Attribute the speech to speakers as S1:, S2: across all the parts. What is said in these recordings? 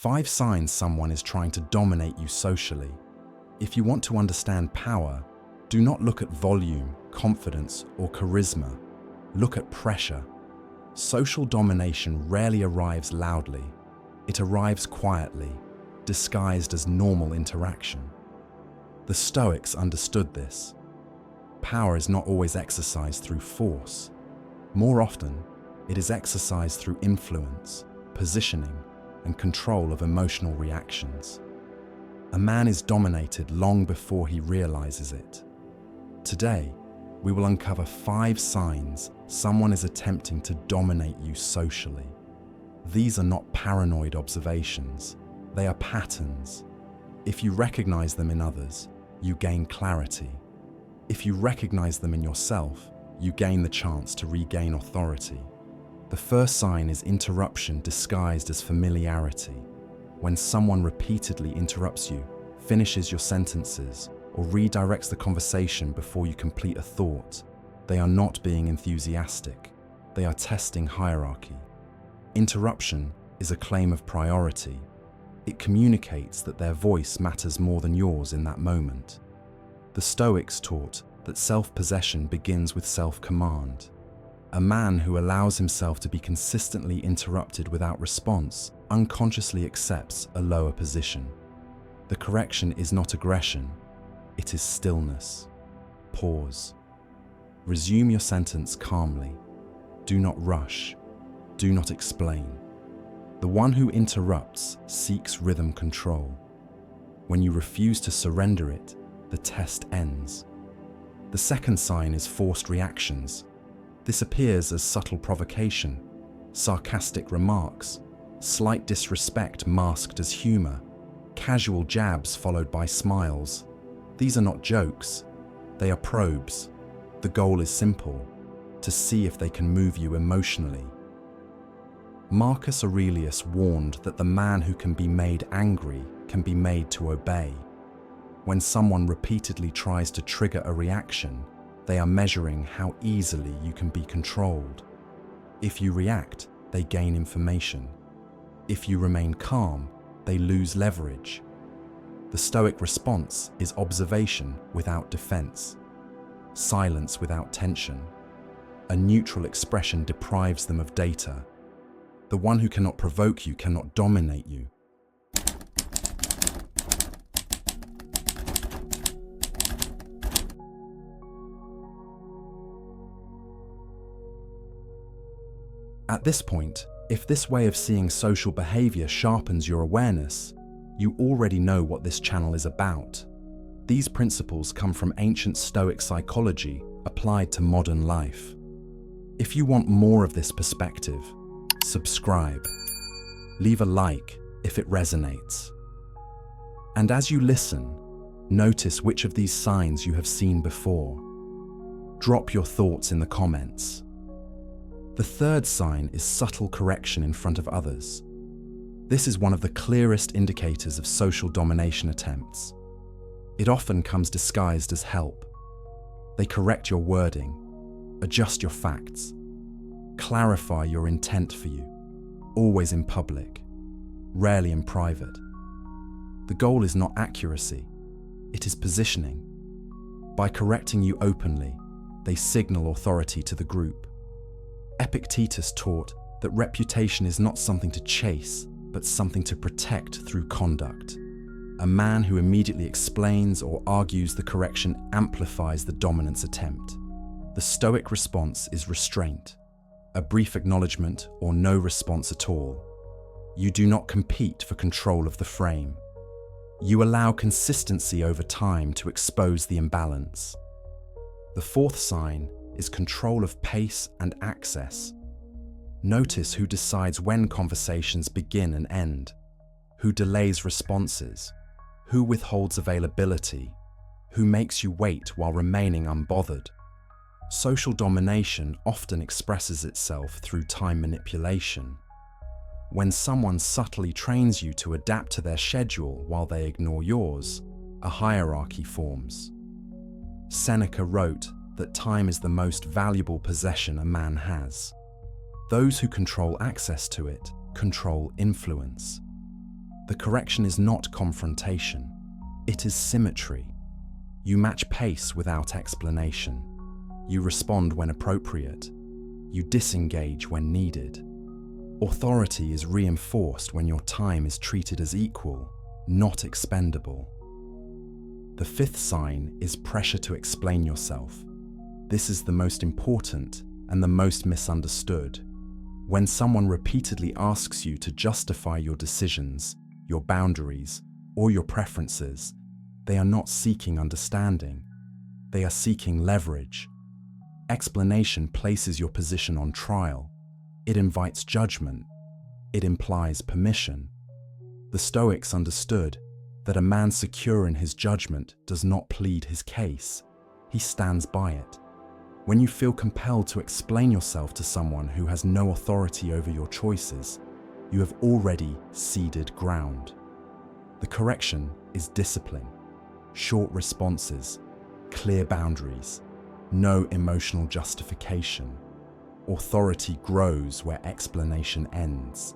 S1: 5 signs someone is trying to dominate you socially. If you want to understand power, do not look at volume, confidence, or charisma. Look at pressure. Social domination rarely arrives loudly. It arrives quietly, disguised as normal interaction. The Stoics understood this. Power is not always exercised through force. More often, it is exercised through influence, positioning, and control of emotional reactions. A man is dominated long before he realizes it. Today, we will uncover 5 signs someone is attempting to dominate you socially. These are not paranoid observations. They are patterns. If you recognize them in others, you gain clarity. If you recognize them in yourself, you gain the chance to regain authority. The first sign is interruption disguised as familiarity. When someone repeatedly interrupts you, finishes your sentences, or redirects the conversation before you complete a thought, they are not being enthusiastic. They are testing hierarchy. Interruption is a claim of priority. It communicates that their voice matters more than yours in that moment. The Stoics taught that self-possession begins with self-command. A man who allows himself to be consistently interrupted without response unconsciously accepts a lower position. The correction is not aggression, it is stillness. Pause. Resume your sentence calmly. Do not rush. Do not explain. The one who interrupts seeks rhythm control. When you refuse to surrender it, the test ends. The second sign is forced reactions. This appears as subtle provocation, sarcastic remarks, slight disrespect masked as humor, casual jabs followed by smiles. These are not jokes, they are probes. The goal is simple: to see if they can move you emotionally. Marcus Aurelius warned that the man who can be made angry can be made to obey. When someone repeatedly tries to trigger a reaction, they are measuring how easily you can be controlled. If you react, they gain information. If you remain calm, they lose leverage. The Stoic response is observation without defense, silence without tension. A neutral expression deprives them of data. The one who cannot provoke you cannot dominate you. At this point, if this way of seeing social behavior sharpens your awareness, you already know what this channel is about. These principles come from ancient Stoic psychology applied to modern life. If you want more of this perspective, subscribe. Leave a like if it resonates. And as you listen, notice which of these signs you have seen before. Drop your thoughts in the comments. The third sign is subtle correction in front of others. This is one of the clearest indicators of social domination attempts. It often comes disguised as help. They correct your wording, adjust your facts, clarify your intent for you, always in public, rarely in private. The goal is not accuracy, it is positioning. By correcting you openly, they signal authority to the group. Epictetus taught that reputation is not something to chase, but something to protect through conduct. A man who immediately explains or argues the correction amplifies the dominance attempt. The Stoic response is restraint, a brief acknowledgement or no response at all. You do not compete for control of the frame. You allow consistency over time to expose the imbalance. The fourth sign is control of pace and access. Notice who decides when conversations begin and end, who delays responses, who withholds availability, who makes you wait while remaining unbothered. Social domination often expresses itself through time manipulation. When someone subtly trains you to adapt to their schedule while they ignore yours, a hierarchy forms. Seneca wrote that time is the most valuable possession a man has. Those who control access to it control influence. The correction is not confrontation, it is symmetry. You match pace without explanation. You respond when appropriate. You disengage when needed. Authority is reinforced when your time is treated as equal, not expendable. The fifth sign is pressure to explain yourself. This is the most important and the most misunderstood. When someone repeatedly asks you to justify your decisions, your boundaries, or your preferences, they are not seeking understanding. They are seeking leverage. Explanation places your position on trial. It invites judgment. It implies permission. The Stoics understood that a man secure in his judgment does not plead his case. He stands by it. When you feel compelled to explain yourself to someone who has no authority over your choices, you have already ceded ground. The correction is discipline, short responses, clear boundaries, no emotional justification. Authority grows where explanation ends.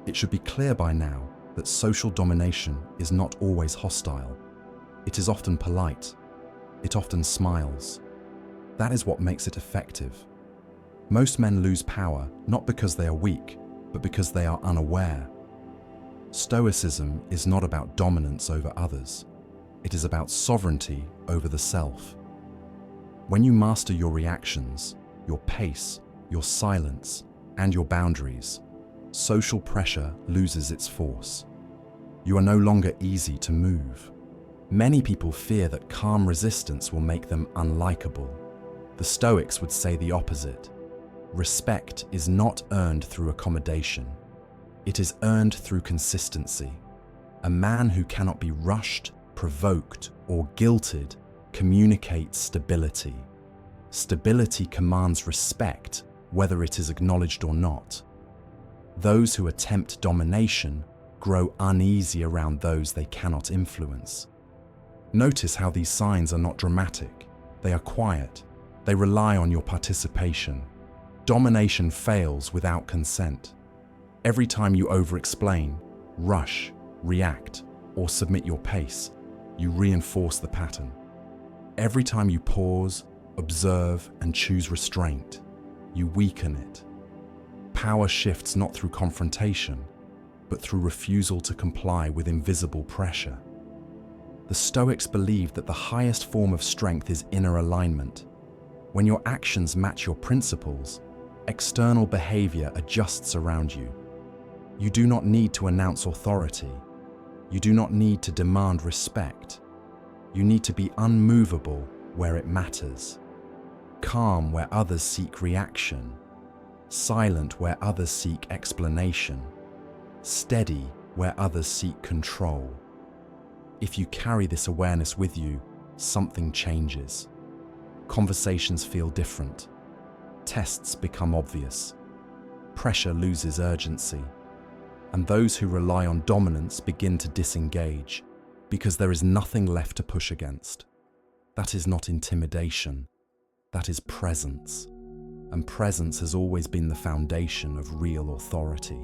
S1: It should be clear by now that social domination is not always hostile. It is often polite. It often smiles. That is what makes it effective. Most men lose power not because they are weak, but because they are unaware. Stoicism is not about dominance over others. It is about sovereignty over the self. When you master your reactions, your pace, your silence, and your boundaries, social pressure loses its force. You are no longer easy to move. Many people fear that calm resistance will make them unlikable. The Stoics would say the opposite. Respect is not earned through accommodation. It is earned through consistency. A man who cannot be rushed, provoked, or guilted communicates stability. Stability commands respect, whether it is acknowledged or not. Those who attempt domination grow uneasy around those they cannot influence. Notice how these signs are not dramatic. They are quiet. They rely on your participation. Domination fails without consent. Every time you over-explain, rush, react, or submit your pace, you reinforce the pattern. Every time you pause, observe, and choose restraint, you weaken it. Power shifts not through confrontation, but through refusal to comply with invisible pressure. The Stoics believed that the highest form of strength is inner alignment. When your actions match your principles, external behavior adjusts around you. You do not need to announce authority. You do not need to demand respect. You need to be unmovable where it matters. Calm where others seek reaction. Silent where others seek explanation. Steady where others seek control. If you carry this awareness with you, something changes. Conversations feel different. Tests become obvious. Pressure loses urgency. And those who rely on dominance begin to disengage because there is nothing left to push against. That is not intimidation. That is presence. And presence has always been the foundation of real authority.